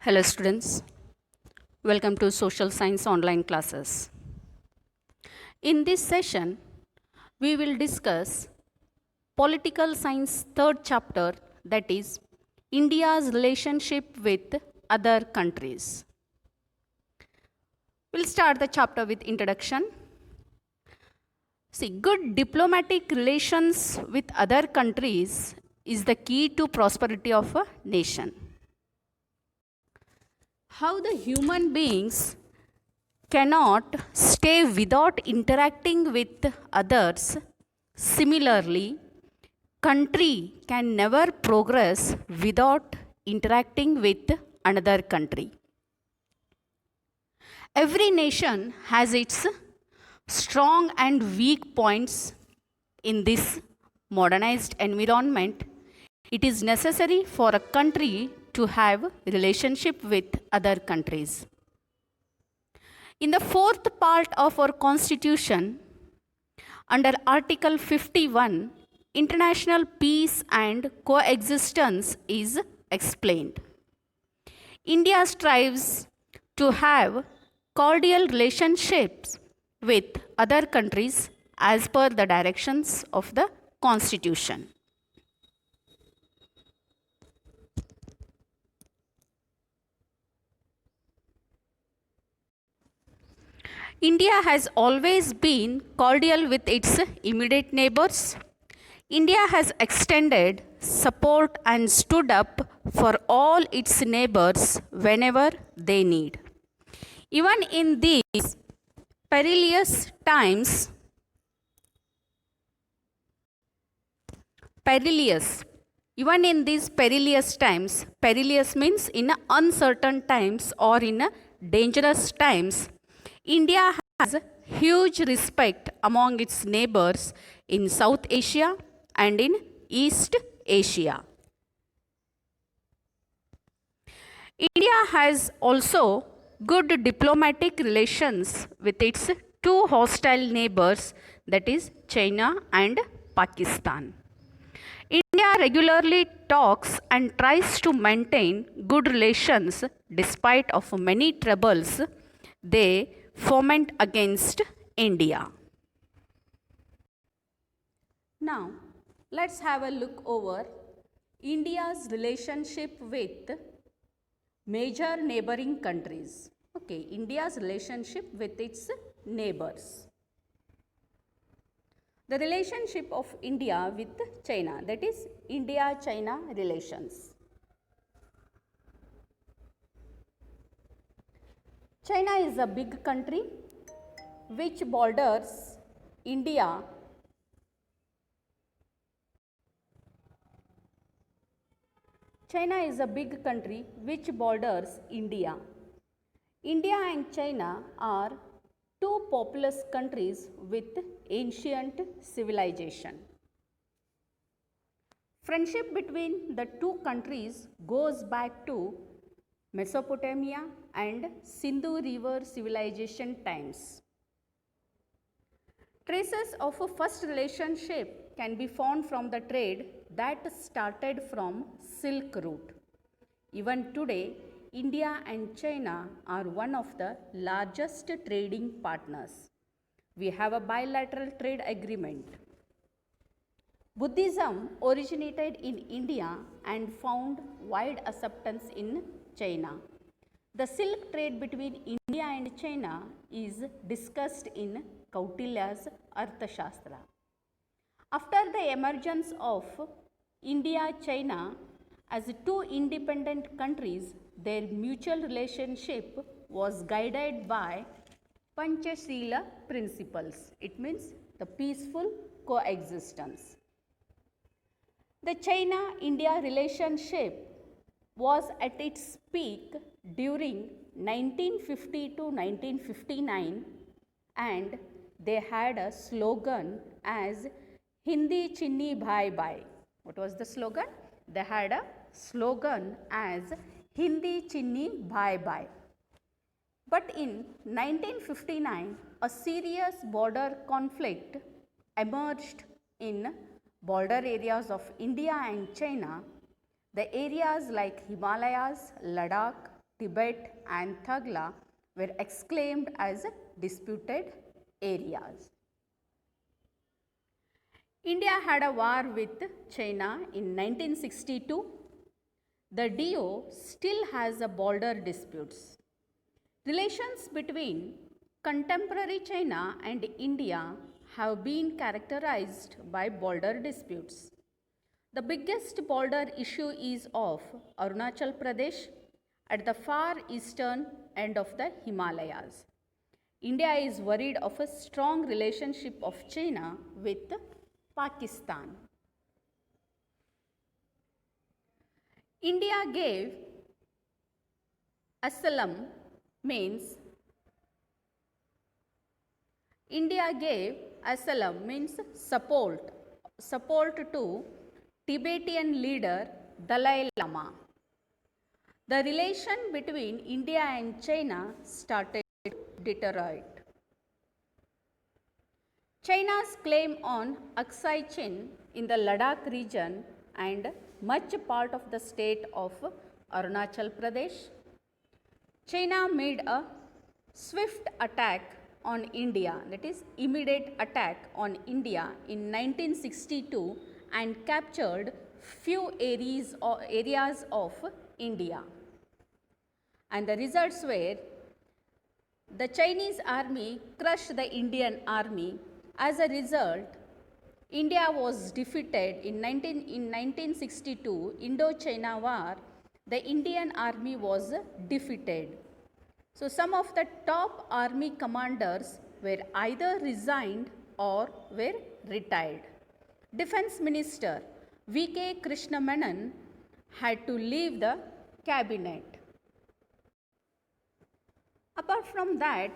Hello students, welcome to Social Science online classes. In this session, we will discuss Political Science third chapter, that is India's relationship with other countries. We'll start the chapter with introduction. See, good diplomatic relations with other countries is the key to prosperity of a nation. How the human beings cannot stay without interacting with others. Similarly, country can never progress without interacting with another country. Every nation has its strong and weak points in this modernized environment. It is necessary for a country to have relationship with other countries. In the fourth part of our constitution, under Article 51, international peace and coexistence is explained. India strives to have cordial relationships with other countries as per the directions of the constitution. India has always been cordial with its immediate neighbors. India has extended support and stood up for all its neighbors whenever they need. Even in these perilous times, perilous perilous means in uncertain times or in dangerous times, India has huge respect among its neighbors in South Asia and in East Asia. India has also good diplomatic relations with its two hostile neighbors, that is China and Pakistan. India regularly talks and tries to maintain good relations despite of many troubles they foment against India. Now, let's have a look over India's relationship with major neighboring countries. Okay, India's relationship with its neighbors. The relationship of India with China, that is India-China relations. China is a big country which borders India. China is a big country which borders India. India and China are two populous countries with ancient civilization. Friendship between the two countries goes back to Mesopotamia and Sindhu River civilization times. Traces of a first relationship can be found from the trade that started from Silk Route. Even today, India and China are one of the largest trading partners. We have a bilateral trade agreement. Buddhism originated in India and found wide acceptance in China. The silk trade between India and China is discussed in Kautilya's Arthashastra. After the emergence of India-China as two independent countries, their mutual relationship was guided by Panchashila principles. It means the peaceful coexistence. The China-India relationship was at its peak during 1950 to 1959, and they had a slogan as Hindi Chinni Bhai Bhai. What was the slogan? They had a slogan as Hindi Chinni Bhai Bhai. But in 1959, a serious border conflict emerged in border areas of India and China. The areas like Himalayas, Ladakh, Tibet and Thagla were exclaimed as disputed areas. India had a war with China in 1962. The DO still has a border disputes. Relations between contemporary China and India have been characterized by border disputes. The biggest border issue is of Arunachal Pradesh at the far eastern end of the Himalayas. India is worried of a strong relationship of China with Pakistan. India gave asylum means support to Tibetan leader Dalai Lama. The relation between India and China started to deteriorate. China's claim on Aksai Chin in the Ladakh region and much part of the state of Arunachal Pradesh. China made a swift attack on India, that is immediate attack on India in 1962 and captured few areas of India. And the results were the Chinese army crushed the Indian army. As a result, India was defeated in 1962 Indo-China War. The Indian army was defeated. So some of the top army commanders were either resigned or were retired. Defense Minister V.K. Krishna Menon had to leave the cabinet. Apart from that,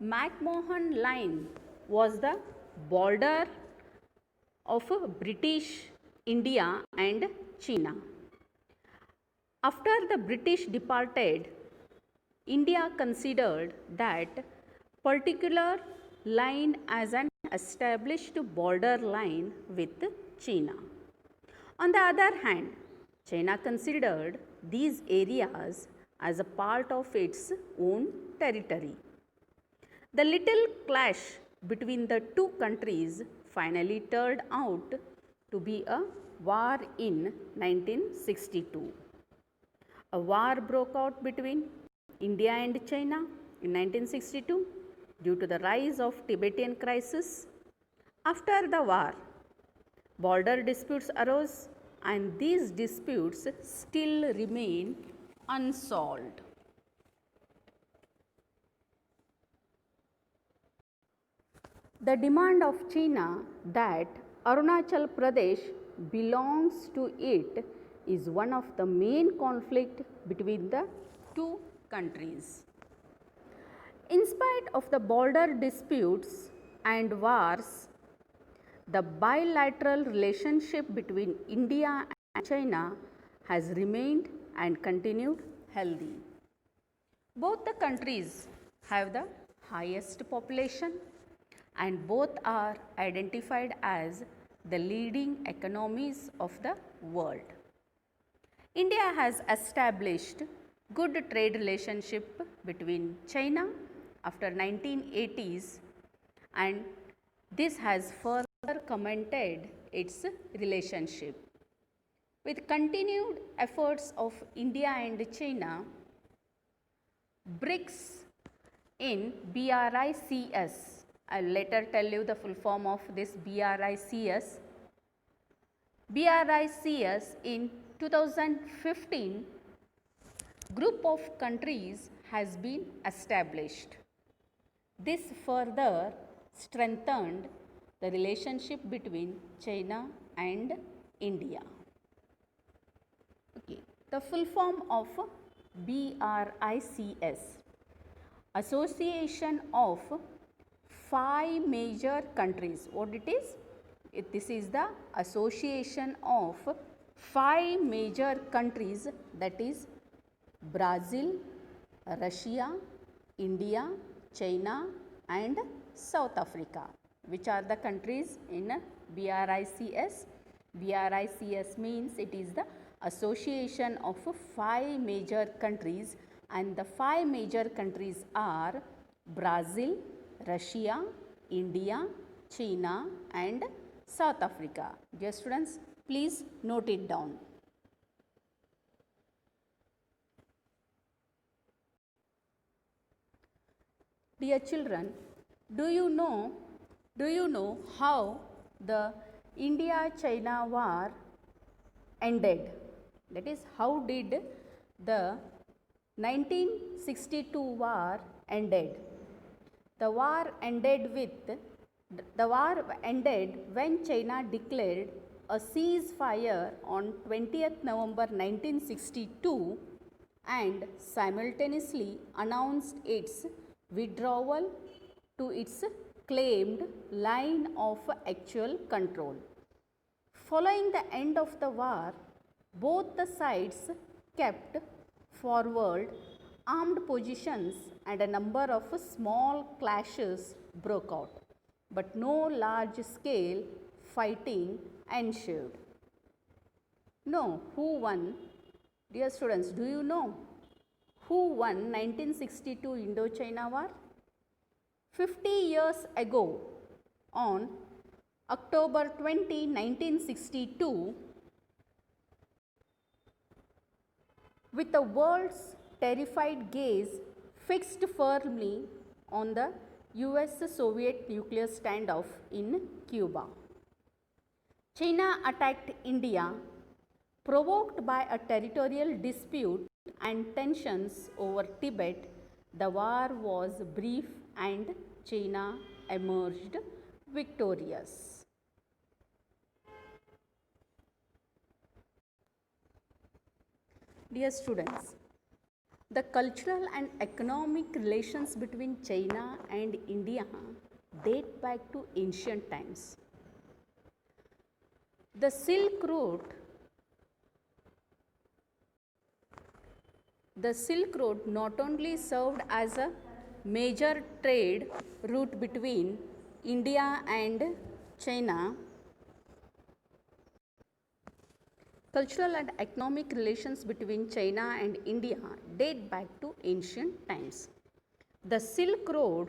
McMahon Line was the border of British India and China. After the British departed, India considered that particular line as an established border line with China. On the other hand, China considered these areas as a part of its own territory. The little clash between the two countries finally turned out to be a war in 1962. A war broke out between India and China in 1962 due to the rise of Tibetan crisis. After the war, border disputes arose and these disputes still remain unsolved. The demand of China that Arunachal Pradesh belongs to it is one of the main conflict between the two countries. In spite of the border disputes and wars, the bilateral relationship between India and China has remained and continued healthy. Both the countries have the highest population and both are identified as the leading economies of the world. India has established good trade relationship between China after 1980s and this has further cemented its relationship. With continued efforts of India and China, BRICS in BRICS, I'll later tell you the full form of this BRICS. BRICS in 2015, group of countries has been established. This further strengthened the relationship between China and India. Okay. The full form of BRICS, Association of 5 major countries. What it is? This is the association of 5 major countries, that is Brazil, Russia, India, China and South Africa. Which are the countries in BRICS? BRICS means it is the association of 5 major countries, and the 5 major countries are Brazil, Russia, India, China and South Africa. Dear students, please note it down. Dear children, do you know how the India-China war ended? That is, how did the 1962 war ended? The war ended when China declared a ceasefire on 20th November 1962 and simultaneously announced its withdrawal to its claimed line of actual control. Following the end of the war, both the sides kept forward armed positions and a number of small clashes broke out, but no large scale fighting ensued. No, who won? Dear students, do you know who won 1962 Indo-China War? 50 years ago, on October 20, 1962, with the world's terrified gaze fixed firmly on the US-Soviet nuclear standoff in Cuba, China attacked India, provoked by a territorial dispute and tensions over Tibet. The war was brief and China emerged victorious. Dear students, the cultural and economic relations between China and India date back to ancient times. The Silk Road not only served as a major trade route between India and China. Cultural and economic relations between China and India date back to ancient times. The Silk Road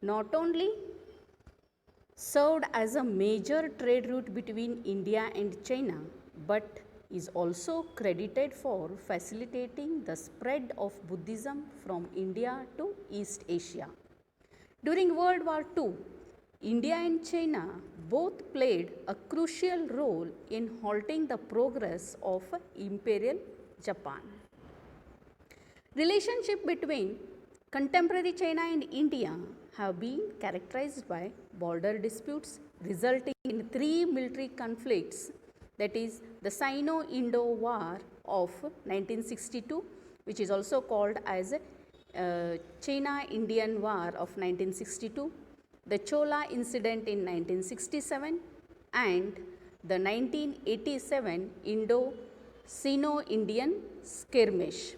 not only served as a major trade route between India and China, but is also credited for facilitating the spread of Buddhism from India to East Asia. During World War II, India and China both played a crucial role in halting the progress of Imperial Japan. Relationship between contemporary China and India have been characterized by border disputes resulting in 3 military conflicts, that is the Sino-Indo War of 1962, which is also called as China-Indian War of 1962, the Chola incident in 1967 and the 1987 Indo-Sino-Indian skirmish.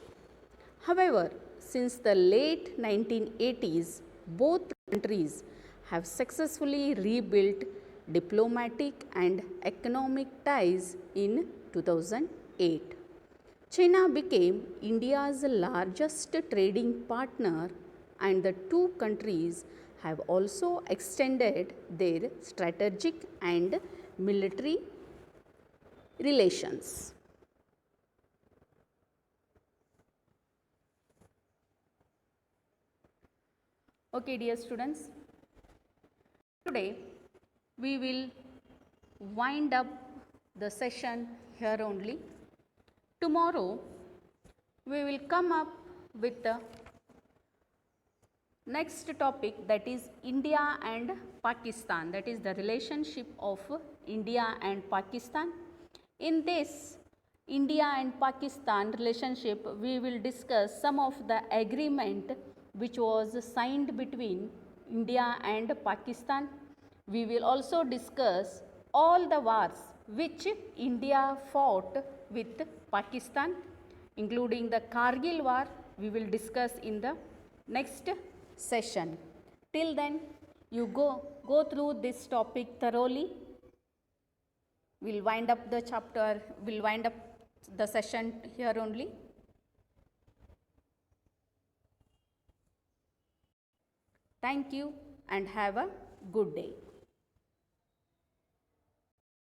However, since the late 1980s, both countries have successfully rebuilt diplomatic and economic ties in 2008. China became India's largest trading partner, and the two countries have also extended their strategic and military relations. Okay, dear students, today we will wind up the session here only. Tomorrow we will come up with the next topic, that is India and Pakistan, that is the relationship of India and Pakistan. In this India and Pakistan relationship, we will discuss some of the agreement which was signed between India and Pakistan. We will also discuss all the wars which India fought with Pakistan, including the Kargil war. We will discuss in the next session. Till then, you go through this topic thoroughly. We'll wind up the chapter, we'll wind up the session here only. Thank you and have a good day.